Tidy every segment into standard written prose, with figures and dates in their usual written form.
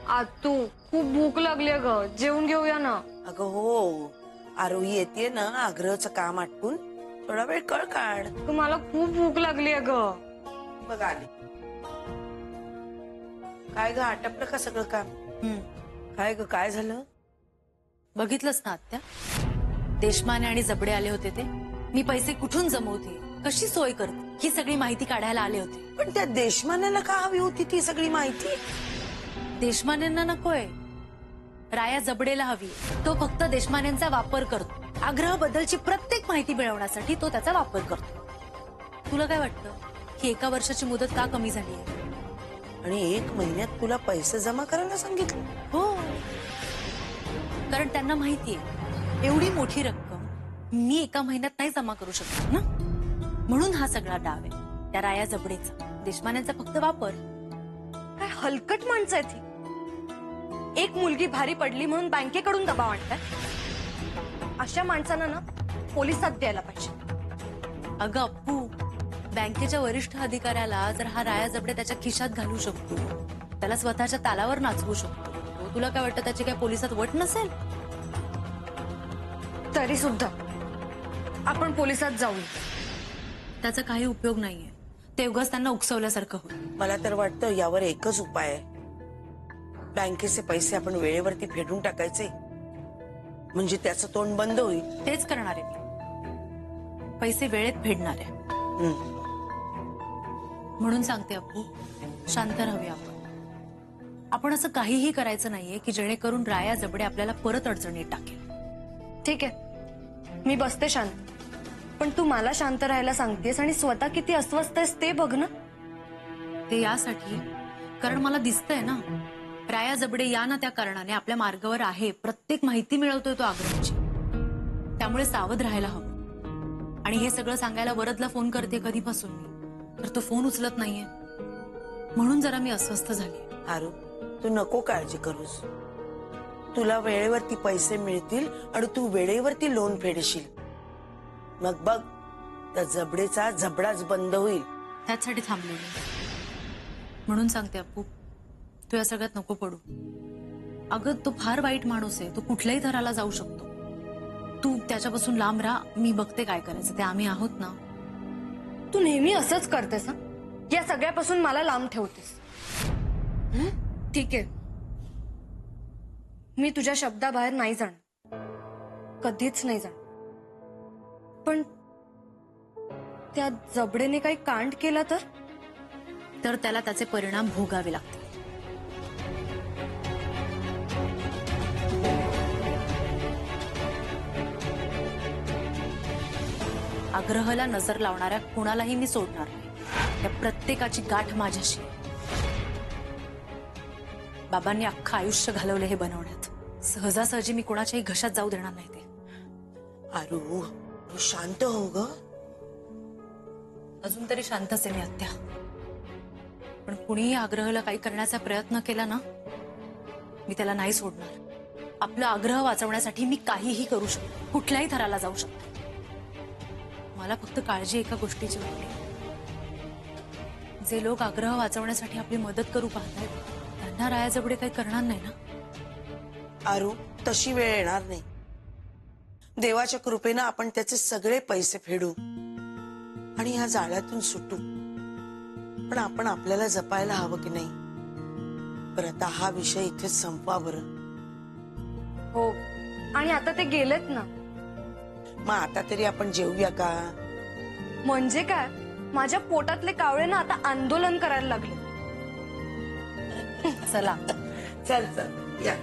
आतू खूप भूक लागली ग, जेवून घेऊया ना. अगं हो, आरोही येते ना आग्रहचं काम आटपून, थोडा वेळ कळ काढ. तुम्हाला खूप भूक लागली ग. बघ आली. काय ग आटपलं का सगळं काम? काय ग काय झालं? बघितलंस ना आत्या, देशमाने आणि जबडे आले होते ते. मी पैसे कुठून जमवते, कशी सोय करते, ही सगळी माहिती काढायला आले होते. पण त्या देशमान्याला का हवी होती ती सगळी माहिती? देशमानेंना नकोय, राया जबडेला हवी. तो फक्त देशमानेंचा वापर करतो. आग्रहाबद्दलची प्रत्येक माहिती मिळवण्यासाठी तो त्याचा वापर करतो. तुला काय वाटतं ही 1 वर्षाची मुदत का कमी झाली आहे? आणि 1 महिन्यात तुला पैसे जमा करायला सांगितलं? हो, कारण त्यांना माहितीये एवढी मोठी रक्कम मी 1 महिन्यात नाही जमा करू शकत ना, म्हणून हा सगळा डाव आहे त्या राया जबडेचा. देशमानेंचा फक्त वापर. काय हलकट माणसं आहे ती. एक मुलगी भारी पडली म्हणून बँकेकडून दबाव आणताय. अशा माणसांना ना पोलिसात द्यायला पाहिजे. अगं अप्पू, बँकेच्या वरिष्ठ अधिकाऱ्याला जर हा राया जबडे त्याच्या खिशात घालू शकतो, त्याला स्वतःच्या तालावर नाचवू शकतो, तुला काय वाटतं त्याची काय पोलिसात वट नसेल? तरी सुद्धा आपण पोलिसात जाऊ. त्याचा काही उपयोग नाहीये. ते उगाच त्यांना उकसवल्यासारखं होईल. मला तर वाटतं यावर एकच उपाय आहे. बँकेचे पैसे आपण वेळेवरती फेडून टाकायचे, म्हणजे त्याचं तोंड बंद होईल. तेच करणार आहे मी. पैसे वेळेत फेडणार आहे. म्हणून सांगते अप्पू, शांत राहूया आपण. आपण असं काहीही करायचं नाहीये की जेणेकरून राया जबडे आपल्याला परत अडचणीत टाकेल. ठीक आहे, मी बसते शांत. पण तू मला शांत राहायला सांगतेस आणि स्वतः किती अस्वस्थ आहेस ते बघ ना. ते यासाठी कारण मला दिसतंय ना, राया जबडे या ना त्या कारणाने आपल्या मार्गावर आहे. प्रत्येक माहिती मिळवतोय तो आग्रहाची. त्यामुळे सावध राहायला हवं. आणि हे सगळं सांगायला वरदला फोन करते कधीपासून मी, तर तो फोन उचलत नाहीये. म्हणून जरा मी अस्वस्थ झाली. आरू, तू नको काळजी करूस. तुला वेळेवरती पैसे मिळतील आणि तू वेळेवरती लोन फेडशील. मग बघ, त्या जबडेचा जबडाच बंद होईल. त्याचसाठी थांबलेली. म्हणून सांगते अप्पू, तू या सगळ्यात नको पडू. अगं तो फार वाईट माणूस आहे. तो कुठल्याही थराला जाऊ शकतो. तू त्याच्यापासून लांब राहा. मी बघते काय करायचं ते. आम्ही आहोत ना. तू नेहमी असंच करतेस. या सगळ्यापासून मला लांब ठेवतेस. ठीक आहे, मी तुझ्या शब्दाबाहेर नाही जाणार, कधीच नाही जाणार. पण त्या जबडेने काही कांड केला तर त्याला त्याचे परिणाम भोगावे लागतील. आग्रहाला नजर लावणाऱ्या कुणालाही मी सोडणार नाही. त्या प्रत्येकाची गाठ माझ्याशी. बाबांनी अख्खं आयुष्य घालवले हे बनवण्यात. सहजासहजी मी कुणाच्याही घशात जाऊ देणार नाही ते. आरू, तू शांत हो ग. अजून तरी शांतच आहे मी आत्या. पण कुणीही आग्रहाला काही करण्याचा प्रयत्न केला ना, मी त्याला नाही सोडणार. आपलं आग्रह वाचवण्यासाठी मी काहीही करू शकतो. कुठल्याही थराला जाऊ शकतो. मला फक्त काळजी एका गोष्टीची वाटते. जे लोक आग्रह वाचवण्यासाठी आपली मदत करू पाहतायत त्यांना राया जबडे काही करणार नाही ना. आरू, तशी वेळ येणार नाही. देवाच्या कृपेनं आपण त्याचे सगळे पैसे फेडू आणि ह्या जाळ्यातून सुटू. पण आपण आपल्याला जपायला हवं की नाही? बरं, आता हा विषय इथेच संपवा बरं. हो, आणि आता ते गेलेत ना. मग आता तरी आपण जेवूया का? म्हणजे काय, माझ्या पोटातले कावळे ना आता आंदोलन करायला लागले. चला. चल चल या.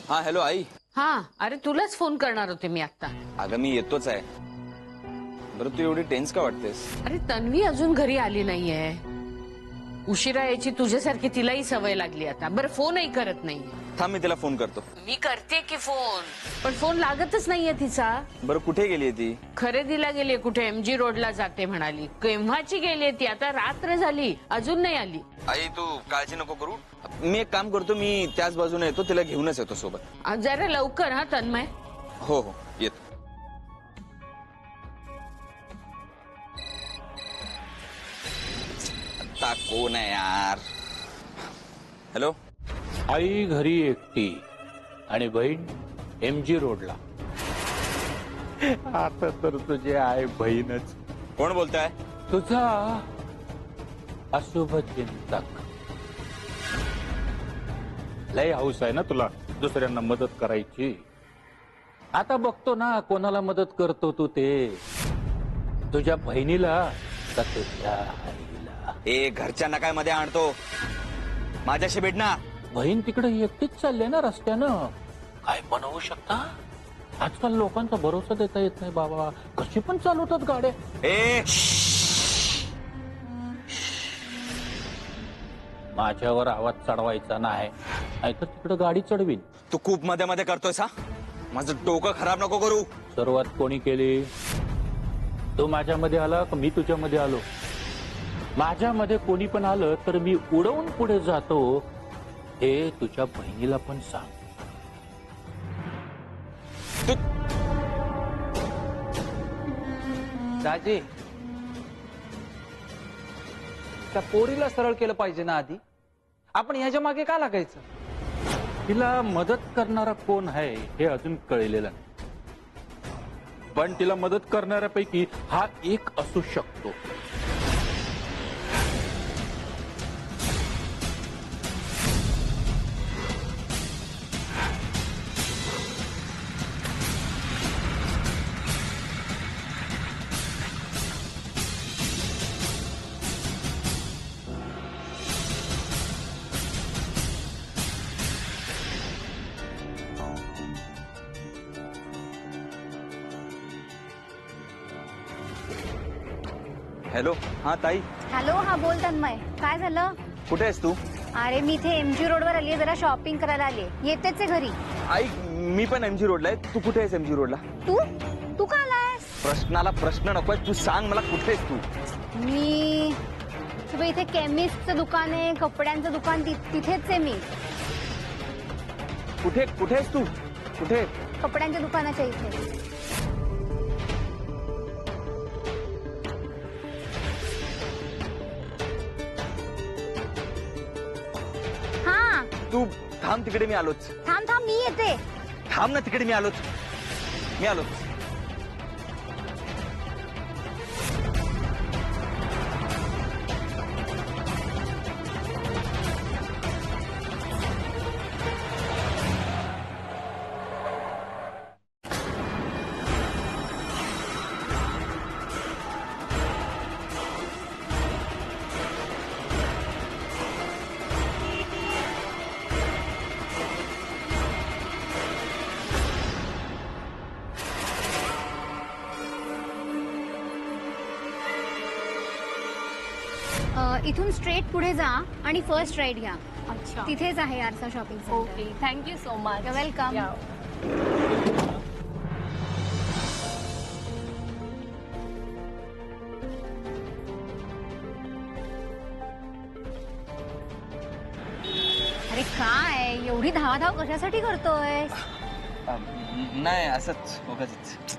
हा हॅलो आई. हा, अरे तुलाच फोन करणार होते मी आता. अगं मी येतोच आहे. बरं, तू एवढी टेन्स का वाटतेस? अरे तन्वी अजून घरी आली नाहीये. उशिरा यायची तुझ्यासारखी तिलाही सवय लागली आता. बरं, फोनही करत नाही. थांब, मी तिला फोन करतो. मी करते की फोन, पण फोन लागतच नाहीये तिचा. बरं, कुठे गेली ती? खरेदीला गेली. कुठे MG रोडला जाते म्हणाली. केव्हाची गेली ती? आता रात्र झाली, अजून नाही आली. आई तू काळजी नको करू. मी एक काम करतो, मी त्याच बाजूने येतो, तिला घेऊनच येतो सोबत. जरा लवकर हा तन्मय. हो हो येतो. आता फोन आहे यार. हॅलो. आई घरी एकटी आणि बहीण MG रोडला. आता तर तुझे आहे बहीणच. कोण बोलताय? तुझा अशुभ चिंतक. लय हौस आहे ना तुला दुसऱ्यांना मदत करायची. आता बघतो ना कोणाला मदत करतो तू ते. तुझ्या बहिणीला का तुझ्या आईला. ए घरच्यांना काय मध्ये आणतो? माझ्याशी भेट ना. बहीण तिकडे एकटीच चालले ना रस्त्यानं. काय पण होऊ शकता. आजकाल लोकांचा भरोसा देता येत नाही बाबा. कशी पण चालवतात गाड्या. ए माझ्यावर आवाज चढवायचा नाही नाहीतर तिकडे गाडी चढवीन. तू खूप मध्ये मध्ये करतोयस हा. माझं डोकं खराब नको करू. सुरुवात कोणी केली? तू माझ्यामध्ये आला का मी तुझ्यामध्ये आलो? माझ्यामध्ये कोणी पण आलं तर मी उडवून पुढे जातो. हे तुझ्या बहिणीला पण सांग. दाजी, त्या पोरीला सरळ केलं पाहिजे ना आधी. आपण ह्याच्या मागे का लागायचं? तिला मदत करणारा कोण आहे हे अजून कळलेलं नाही. पण तिला मदत करणाऱ्यापैकी हा एक असू शकतो. हॅलो. हा ताई. हॅलो, हा बोल तन्मय. काय झालं? कुठे आहेस तू? अरे मी इथे MG रोडवर आली, जरा शॉपिंग करायला आली. येतेच आहे घरी. आई मी पण MG रोडला आहे. तू कुठे आहेस MG रोडला? तू तू का आलायस? प्रश्नाला प्रश्न नकोय. तू सांग मला कुठे आहेस तू? मी इथे केमिस्टचं दुकान आहे, कपड्यांचं दुकान, तिथेच आहे मी. कुठे कुठे आहेस तू? कुठे? कपड्यांच्या दुकानाच्या इथे. हा तू थांब तिकडे मी आलोच. थांब थांब, मी येते. थांब ना तिकडे मी आलोच. मी आलोच. इथून स्ट्रेट पुढे जा आणि फर्स्ट राईट घ्या. अच्छा. तिथेच आहे आरसा shopping centre. Okay, thank you so much. Welcome. अरे काय एवढी धावाधाव कशासाठी करतोय? नाही असंच उगाचच.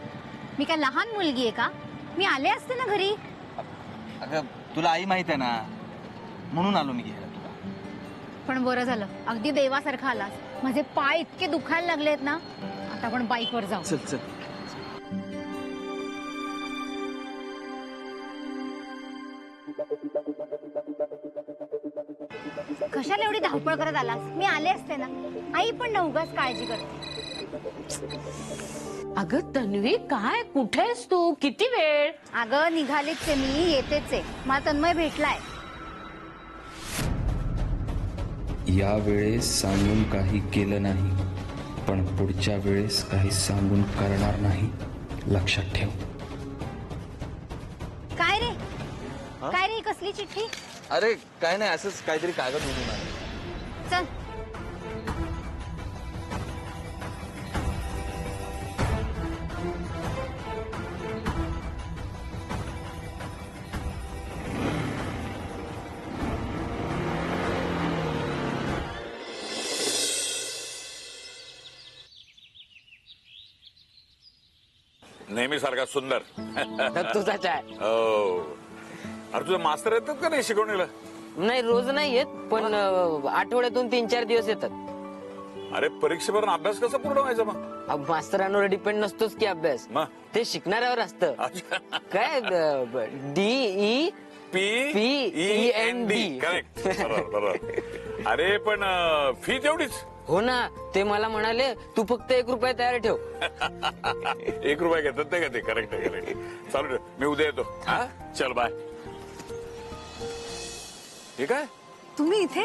मी काय लहान मुलगी आहे का? मी आले असते ना घरी. अगं तुला आई माहित आहे ना म्हणून आलो मी घ्यायला तुला. पण बरं झालं, अगदी देवासारखा आलास. माझे पाय इतके दुखायला लागलेत ना. आता आपण बाईकवर जाऊ. चल चल. कशाला एवढी धावपळ करत आलास? मी आले असते ना. आई पण ना उगाच काळजी करते. अगं तन्वी, काय कुठेस तू? किती वेळ? अगं निघालीच आहे मी, येतेच आहे. मला तन्मय भेटलाय. या वेळेस सांगून काही केलं नाही, पण पुढच्या वेळेस काही सांगून करणार नाही, लक्षात ठेव. काय रे? काय रे, कसली चिठ्ठी? अरे काय नाही असंच काहीतरी कागद म्हणून आलो. चल. नेहमी सारखा सुंदर. तुझाच आहे. हो. अरे तुझं मास्तर येतात का नाही शिकवणीला? नाही रोज नाही येत पण आठवड्यातून 3-4 दिवस येतात. अरे परीक्षेवर अभ्यास कसा पूर्ण व्हायचा मग? मास्तरांवर डिपेंड नसतोच की अभ्यास, मग? ते शिकणाऱ्यावर असतं. अच्छा. काय DEPEND. करेक्ट. बरोबर. अरे पण फी तेवढीच. हो ना, ते मला म्हणाले तू फक्त 1 रुपया तयार ठेव. 1 रुपया घेतात ते का ते? करेक्ट आहे, करेक्ट. चालू ठेव, मी उद्या येतो. हा चल बाय. हे काय? तुम्ही इथे?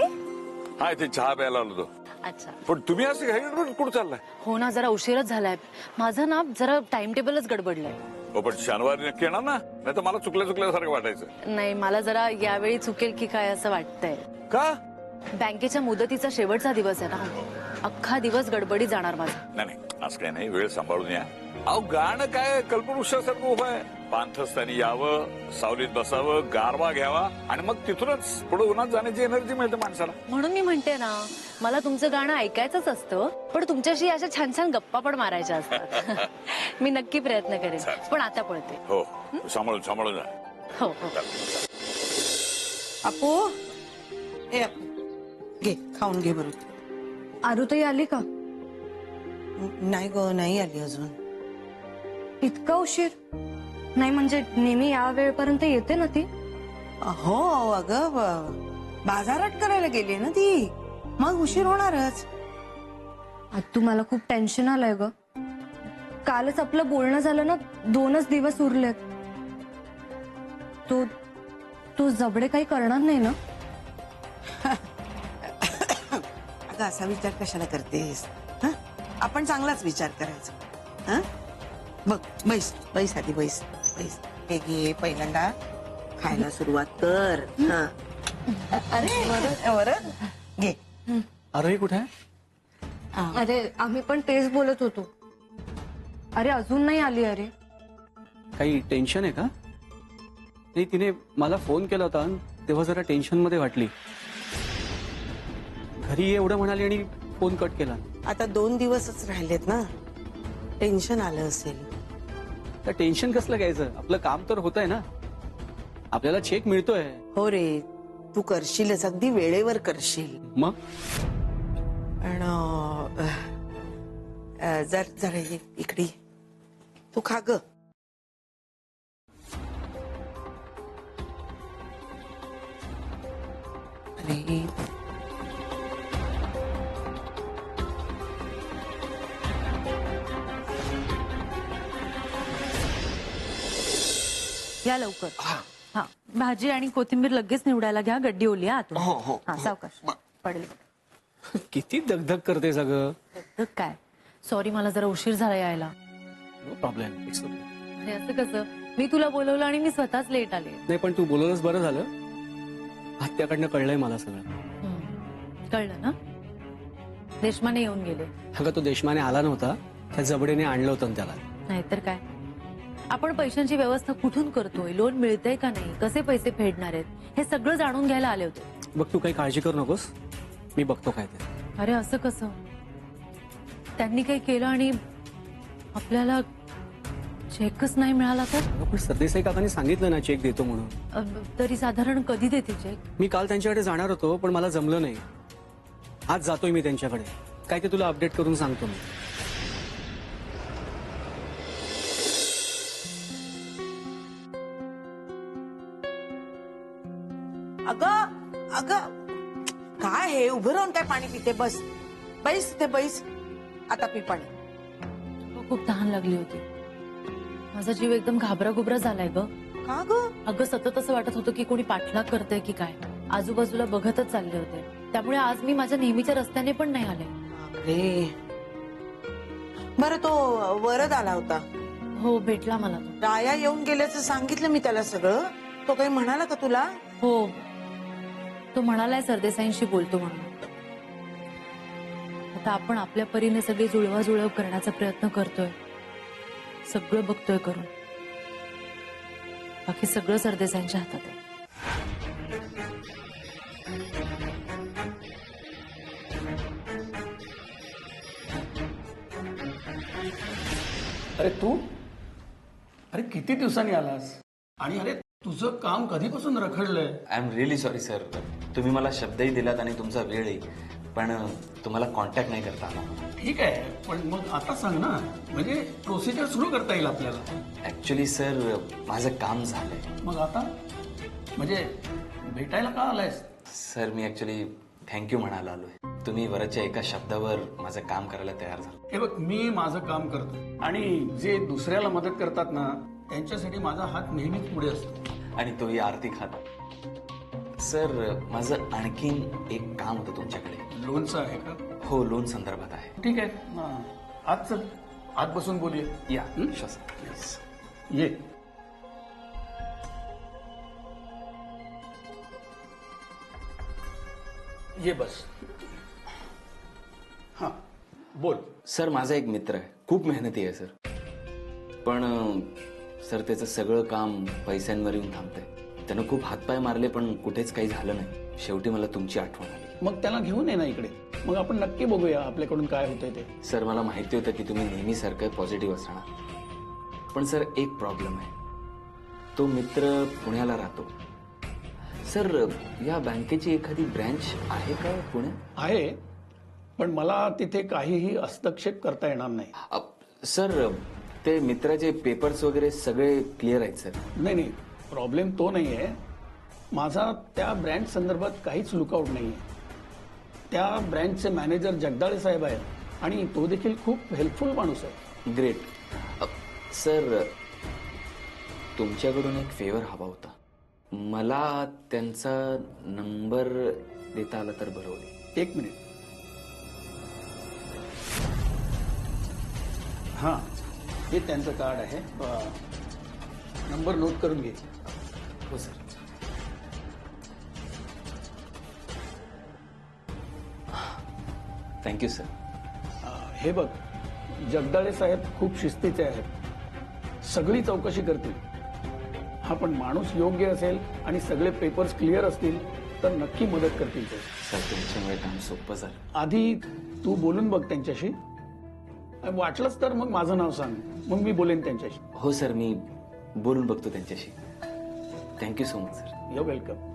हा इथे चहा प्यायला आलो होतो. अच्छा. पण तुम्ही असं घाई कुठं चाललाय? हो ना, जरा उशीरच झालाय. माझं ना जरा टाइम टेबलच गडबडलंय. हो पण शनिवारी नक्की येणार ना? नाही तर मला चुकल्यासारखं वाटायचं. नाही, मला जरा यावेळी चुकेल की काय असं वाटतंय. का? बँकेच्या मुदतीचा शेवटचा दिवस आहे ना, अख्खा दिवस गडबडी जाणार माझा. नाही असं काही नाही, वेळ सांभाळून या. अहो गाणं काय कल्पवृक्षासारखं उभं आहे. पांथस्थानी यावं, सावलीत बसावं, गारवा घ्यावा आणि मग तिथूनच पुढे उन्हात जाण्याची एनर्जी मिळते माणसाला. म्हणून मी म्हणते ना, मला तुमचं गाणं ऐकायचंच असतं, पण तुमच्याशी अशा छान छान गप्पा पण मारायच्या असतात. मी नक्की प्रयत्न करेन, पण आता पळते. हो सांभाळून जा. हो हो. अपू, ए अपू, घे खाऊन घे बरोबर. आरुताई आली का? नाही ग, नाही आली अजून. इतका उशीर? नाही म्हणजे नेहमी या वेळपर्यंत येते ना ती. हो अगं बाजारात करायला गेली ना ती, मग उशीर होणारच. आत्तू मला खूप टेन्शन आलंय ग. कालच आपलं बोलणं झालं ना, 2च दिवस उरलेत. तो जबडे काही करणार नाही ना? अगं असा विचार कशाला करतेस? हं? आपण चांगलाच विचार करायचा. हं? बघ बैस आधी बैस. हे घे, पहिल्यांदा खायला सुरुवात कर. हं. अरे बरं घे. अरे कुठे आहे? अरे आम्ही पण तेच बोलत होतो. अरे अजून नाही आली. अरे काही टेन्शन आहे का? नाही, तिने मला फोन केला होता तेव्हा जरा टेन्शन मध्ये वाटली. घरी एवढं म्हणाली आणि फोन कट केला. आता 2 दिवसच राहिलेत ना, टेन्शन आलं असेल. तर टेन्शन कसलं घ्यायचं? आपलं काम तर होत आहे ना, आपल्याला चेक मिळतोय. हो रे, तू करशीलच, अगदी वेळेवर करशील. मग पण जरा इकडे तू खा ग. अरे या लवकर. हा, भाजी आणि कोथिंबीर लगेच निवडायला घ्या. गड्डी ओली आहे आतून. हा, सावकाश पडेल. किती दगधग करते सगळं. तर काय, सॉरी मला जरा उशीर झाला यायला. No problem. अरे असं कसं, मी तुला बोलवलं आणि मी स्वतःच लेट आले. नाही पण तू बोलवलंच बरं झालं. आत्याकडनं कळलंय मला सगळं. कळलं ना? देशमाने येऊन गेले. अगं तो देशमाने आला नव्हता, त्या जबडेने आणलं होतं त्याला. नाहीतर काय, आपण पैशांची व्यवस्था कुठून करतोय, लोन मिळतंय का नाही, कसे पैसे फेडणार आहेत, हे सगळं जाणून घ्यायला आले होते. बघ तू काही काळजी करू नकोस, मी बघतो काय ते. अरे असं कसं, त्यांनी काही केलं आणि आपल्याला चेकच नाही मिळाला तर? पण सरदेसाई काकांनी सांगितलं ना चेक देतो म्हणून. तरी साधारण कधी देते चेक? मी काल त्यांच्याकडे जाणार होतो पण मला जमलं नाही. आज जातोय मी त्यांच्याकडे. काय ते तुला अपडेट करून सांगतो मी. अगं काय हे, उभं राहून काय पाणी पिते? बैस ते बैस. आता पी पाणी. खूप तहान लागली होती. माझा जीव एकदम घाबरा झालाय ग. का ग? अगं सतत असं वाटत होतं की कोणी पाठलाग करतंय की काय. आजूबाजूला बघतच चालले होते. त्यामुळे आज मी माझ्या नेहमीच्या रस्त्याने पण नाही आले. अरे बरं, तो वरद आला होता. हो, भेटला मला तो. राया येऊन गेल्याचं सांगितलं मी त्याला सगळं. तो काही म्हणाला का तुला? हो, तो म्हणालाय सरदेसाईंशी बोलतो म्हणून. आता आपण आपल्या परीने सगळी जुळवाजुळव करण्याचा प्रयत्न करतोय. सगळं बघतोय करून. बाकी सगळं सरदेसाईंच्या हातात आहे. अरे तू, अरे किती दिवसांनी आलास? आणि अरे तुझं काम कधीपासून रखडलंय? I am really sorry sir. तुम्ही मला शब्दही दिलात आणि तुमचा वेळही, पण तुम्हाला कॉन्टॅक्ट नाही करता आला. ठीक आहे, पण मग आता सांग ना, म्हणजे प्रोसिजर सुरू करता येईल आपल्याला. ऍक्च्युली सर माझं काम झालंय. मग आता म्हणजे भेटायला का आलायस? सर मी ऍक्च्युली थँक्यू म्हणायला आलोय. तुम्ही वरच्या एका शब्दावर माझं काम करायला तयार झालो. हे बघ, मी माझं काम करतो आणि जे दुसऱ्याला मदत करतात ना त्यांच्यासाठी माझा हात नेहमीच पुढे असतो. आणि तोही आर्थिक हात. सर माझं आणखीन एक काम होतं तुमच्याकडे. लोनचं आहे का? हो, लोन संदर्भात आहे. ठीक आहे, आज चल, आत बसून बोलूया. या श्वास. ये. ये बस. हा बोल. सर माझा एक मित्र आहे, खूप मेहनती आहे सर, पण सर त्याचं सगळं काम पैशांवर येऊन थांबतंय. त्यानं खूप हातपाय मारले पण कुठेच काही झालं नाही. शेवटी मला तुमची आठवण आली. मग त्याला घेऊन ये ना इकडे, मग आपण नक्की बघूया आपल्याकडून काय होतंय ते. सर मला माहिती होतं की तुम्ही नेहमीसारखं पॉझिटिव्ह असणार, पण सर एक प्रॉब्लेम आहे. तो मित्र पुण्याला राहतो. सर या बँकेची एखादी ब्रँच आहे का पुण्यात? आहे, पण मला तिथे काहीही हस्तक्षेप करता येणार नाही. सर ते मित्राचे पेपर्स वगैरे सगळे क्लिअर आहेत सर. नाही नाही, प्रॉब्लेम तो नाही आहे. माझा त्या ब्रँच संदर्भात काहीच लुकआउट नाही आहे. त्या ब्रँचचे मॅनेजर जगदाळे साहेब आहेत आणि तो देखील खूप हेल्पफुल माणूस आहे. ग्रेट. सर तुमच्याकडून एक फेवर हवा होता. मला त्यांचा नंबर देता आला तर बरं होईल. एक मिनिट. हा, हे त्यांचं कार्ड आहे. नंबर नोट करून घे. हो सर. Thank you sir. हे बघ, जगदाळे साहेब खूप शिस्तीचे आहेत. सगळी चौकशी करतील. हा, पण माणूस योग्य असेल आणि सगळे पेपर्स क्लिअर असतील तर नक्की मदत करतील ते. सर तुमच्यामुळे काम सोपं झालं. आधी तू बोलून बघ त्यांच्याशी. वाटलंच तर मग माझं नाव सांग, मग मी बोलेन त्यांच्याशी. हो सर, मी बोलून बघतो त्यांच्याशी. Thank you so much sir. You welcome.